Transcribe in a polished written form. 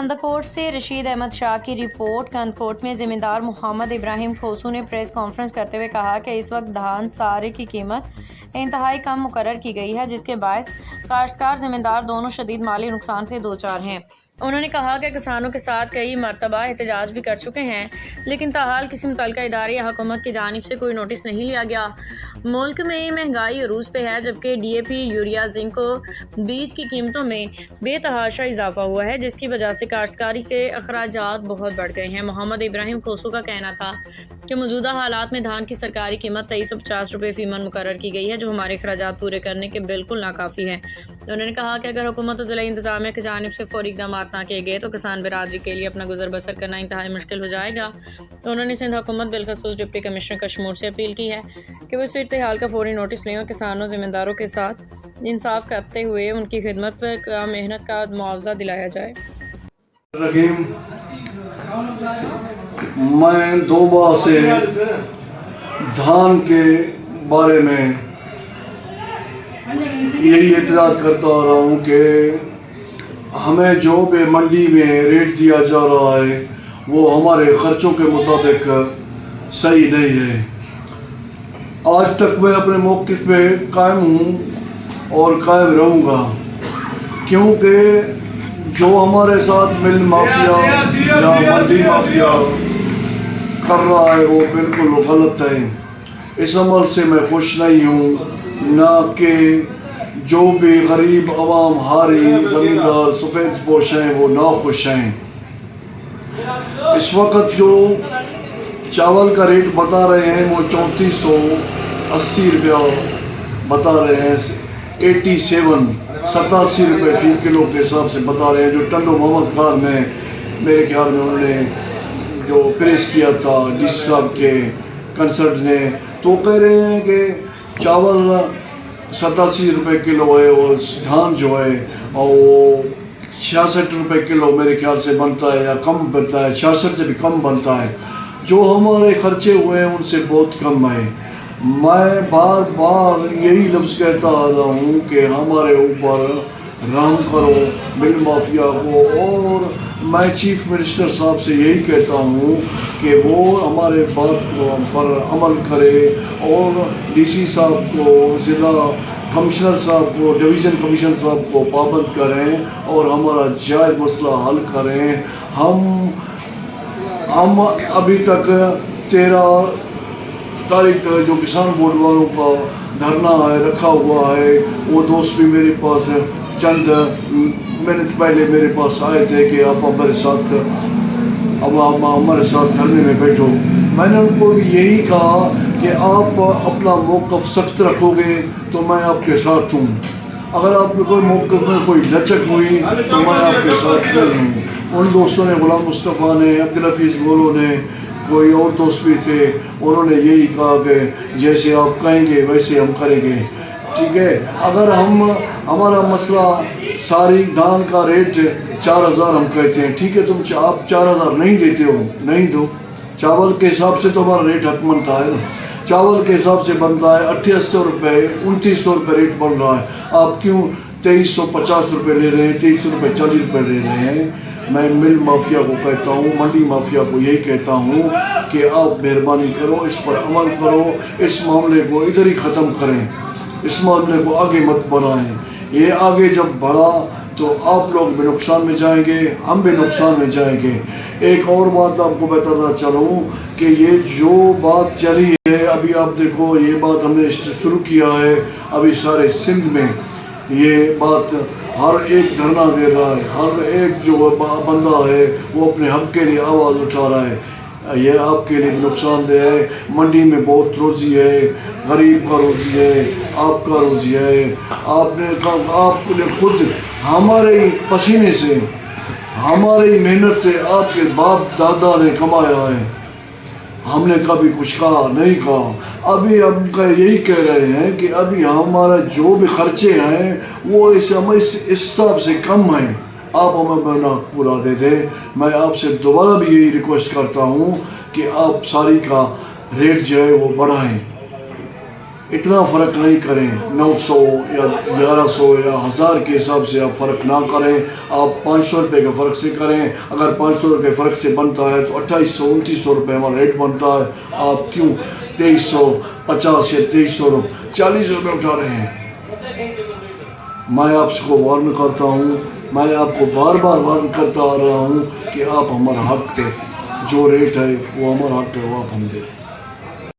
کندکوٹ سے رشید احمد شاہ کی رپورٹ۔ کندکوٹ میں زمیندار محمد ابراہیم کھوسو نے پریس کانفرنس کرتے ہوئے کہا کہ اس وقت دھان سارے کی قیمت انتہائی کم مقرر کی گئی ہے، جس کے باعث کاشتکار زمیندار دونوں شدید مالی نقصان سے دوچار ہیں۔ انہوں نے کہا کہ کسانوں کے ساتھ کئی مرتبہ احتجاج بھی کر چکے ہیں، لیکن تاحال کسی متعلقہ ادارے یا حکومت کی جانب سے کوئی نوٹس نہیں لیا گیا۔ ملک میں مہنگائی عروج پہ ہے، جبکہ D A P, urea, zinc اور بیج کی قیمتوں میں بے تحاشا اضافہ ہوا ہے، جس کی وجہ سے کاشتکاری کے اخراجات بہت بڑھ گئے ہیں۔ محمد ابراہیم کھوسو کا کہنا تھا کہ موجودہ حالات میں دھان کی سرکاری قیمت 2350 روپے فی من مقرر کی گئی ہے، جو ہمارے اخراجات پورے کرنے کے بالکل ناکافی ہے۔ انہوں نے کہا کہ اگر حکومت اور ضلعی انتظامیہ کی جانب سے فوری اقدامات نہ کیے گئے تو کسان برادری کے لیے اپنا گزر بسر کرنا انتہائی مشکل ہو جائے گا۔ انہوں نے سندھ حکومت بالخصوص ڈپٹی کمشنر کشمور سے اپیل کی ہے کہ وہ اس صورتحال کا فوری نوٹس لیں اور کسانوں زمینداروں کے ساتھ انصاف کرتے ہوئے ان کی خدمت کا محنت کا معاوضہ دلایا جائے۔ رحیم، میں 2 ماہ سے دھان کے بارے میں یہی اعتراض کرتا آ رہا ہوں کہ ہمیں جو بھی منڈی میں ریٹ دیا جا رہا ہے وہ ہمارے خرچوں کے مطابق صحیح نہیں ہے۔ آج تک میں اپنے موقف پہ قائم ہوں اور قائم رہوں گا، کیونکہ جو ہمارے ساتھ مل مافیا یا منڈی مافیا کر رہا ہے وہ بالکل غلط ہے۔ اس عمل سے میں خوش نہیں ہوں، نہ کہ جو بھی غریب عوام ہاری زمیندار سفید پوش ہیں وہ ناخوش ہیں۔ اس وقت جو چاول کا ریٹ بتا رہے ہیں وہ 3480 روپیہ بتا رہے ہیں، 87 روپے فی کلو کے حساب سے بتا رہے ہیں، جو ٹنڈو محمد خان نے میرے خیال میں انہوں نے جو پریس کیا تھا ڈی سی صاحب کے کنسرٹ نے، تو کہہ رہے ہیں کہ چاول 87 روپے کلو ہے اور دھان جو ہے وہ 66 روپے کلو میرے خیال سے بنتا ہے یا کم بنتا ہے، 66 سے بھی کم بنتا ہے۔ جو ہمارے خرچے ہوئے ہیں ان سے بہت کم ہے۔ میں بار بار یہی لفظ کہتا آ رہا ہوں کہ ہمارے اوپر رحم کرو مل مافیا کو، اور میں چیف منسٹر صاحب سے یہی کہتا ہوں کہ وہ ہمارے بات پر عمل کرے اور ڈی سی صاحب کو، ضلع کمشنر صاحب کو، ڈویژن کمشنر صاحب کو پابند کریں اور ہمارا جائز مسئلہ حل کریں۔ ہم ابھی تک 13 تاریخ تک جو کسان بورڈ والوں کا دھرنا ہے رکھا ہوا ہے، وہ دوست بھی میرے پاس چند منٹ پہلے میرے پاس آئے تھے کہ آپ ہمارے ساتھ دھرنے میں بیٹھو۔ میں نے ان کو یہی کہا کہ آپ اپنا موقف سخت رکھو گے تو میں آپ کے ساتھ ہوں، اگر آپ کے کوئی موقف میں کوئی لچک ہوئی تو میں آپ کے ساتھ نہیں ہوں۔ ان دوستوں نے، غلام مصطفیٰ نے، عبدالحفیظ گولو نے، کوئی اور دوست بھی تھے، انہوں نے یہی کہا کہ جیسے آپ کہیں گے ویسے ہم کریں گے، ٹھیک ہے۔ اگر ہمارا مسئلہ ساری دھان کا ریٹ 4000 ہم کہتے ہیں، ٹھیک ہے، آپ 4000 نہیں دیتے ہو، نہیں دو۔ چاول کے حساب سے تو ہمارا ریٹ حق بنتا ہے نا، چاول کے حساب سے بنتا ہے 2800 روپے، 2900 روپے ریٹ بن رہا ہے، آپ کیوں 2350 روپے لے رہے ہیں، 2340 روپے لے رہے ہیں؟ میں مل مافیا کو کہتا ہوں، منڈی مافیا کو یہی کہتا ہوں کہ آپ مہربانی کرو، اس پر عمل کرو، اس معاملے کو ادھر ہی ختم کریں، اس معاملے کو آگے مت بڑھائیں۔ یہ آگے جب بڑھا تو آپ لوگ بھی نقصان میں جائیں گے، ہم بھی نقصان میں جائیں گے۔ ایک اور بات آپ کو بتاتا چلوں کہ یہ جو بات چلی ہے، ابھی آپ دیکھو یہ بات ہم نے شروع کیا ہے، ابھی سارے سندھ میں یہ بات ہر ایک دھرنا دے رہا ہے، ہر ایک جو بندہ ہے وہ اپنے حق کے لیے آواز اٹھا رہا ہے۔ یہ آپ کے لیے نقصان دہ ہے، منڈی میں بہت روزی ہے، غریب کا روزی ہے، آپ کا روزی ہے۔ آپ نے خود ہمارے پسینے سے، ہماری محنت سے آپ کے باپ دادا نے کمایا ہے، ہم نے کبھی کچھ کہا نہیں کہا۔ ابھی ہم یہی کہہ رہے ہیں کہ ابھی ہمارا جو بھی خرچے ہیں وہ اس حساب سے کم ہیں، آپ ہمیں پورا دے دیں۔ میں آپ سے دوبارہ بھی یہی ریکویسٹ کرتا ہوں کہ آپ ساری کا ریٹ جو ہے وہ بڑھائیں۔ اتنا فرق نہیں کریں، 900 یا 1100 یا 1000 کے حساب سے آپ فرق نہ کریں، آپ 500 روپے کے فرق سے کریں۔ اگر 500 روپے فرق سے بنتا ہے تو 2800 2900 روپے ہمارا ریٹ بنتا ہے، آپ کیوں 2350 یا 2300 40 روپے اٹھا رہے ہیں؟ میں آپ کو وارن کرتا ہوں، میں آپ کو بار بار وارن کرتا آ رہا ہوں کہ آپ ہمارا حق دیں، جو ریٹ ہے وہ ہمارا حق ہے، وہ آپ ہم دیں۔